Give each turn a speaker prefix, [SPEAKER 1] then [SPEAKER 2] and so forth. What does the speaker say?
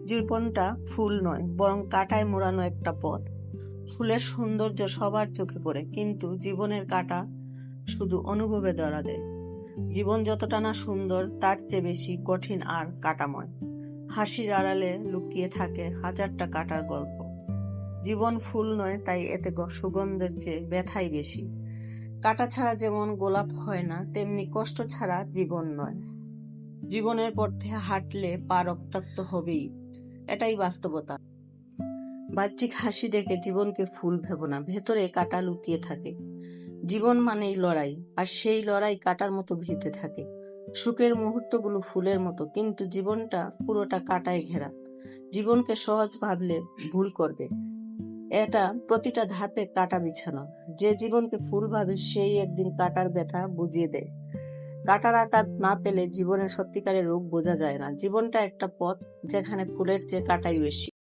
[SPEAKER 1] জীবনটা ফুল নয়, বরং কাঁটায় মোড়ানো একটা পথ। ফুলের সৌন্দর্য সবার চোখে পড়ে, কিন্তু জীবনের কাঁটা শুধু অনুভবে ধরা দেয়। জীবন যতটা না সুন্দর, তার চেয়ে বেশি কঠিন আর কাঁটাময়। হাসির আড়ালে লুকিয়ে থাকে হাজারটা কাঁটার গল্প। জীবন ফুল নয়, তাই এতে সুগন্ধের চেয়ে ব্যথাই বেশি। কাঁটা ছাড়া যেমন গোলাপ হয় না, তেমনি কষ্ট ছাড়া জীবন নয়। জীবনের পথে হাঁটলে পা রক্তাক্ত হবেই, এটাই বাস্তবতা। বাহ্যিক হাসি দেখে জীবনকে ফুল ভেবো না, ভেতরে কাঁটা লুকিয়ে থাকে। জীবন মানেই লড়াই, আর সেই লড়াই কাঁটার মতো ভিড়তে থাকে। সুখের মুহূর্তগুলো ফুলের মতো, কিন্তু জীবনটা পুরোটা কাঁটায় ঘেরা। জীবনকে সহজ ভাবলে ভুল করবে। এটা প্রতিটা ধাপে কাঁটা বিছানো। যে জীবনকে ফুল ভাবে, সেই একদিন কাঁটার ব্যথা বুঝিয়ে দেয়। কাঁটার আঘাত না পেলে জীবনের সত্যিকারের রূপ বোঝা যায় না। জীবনটা একটা পথ, যেখানে ফুলের চেয়ে কাঁটাই বেশি।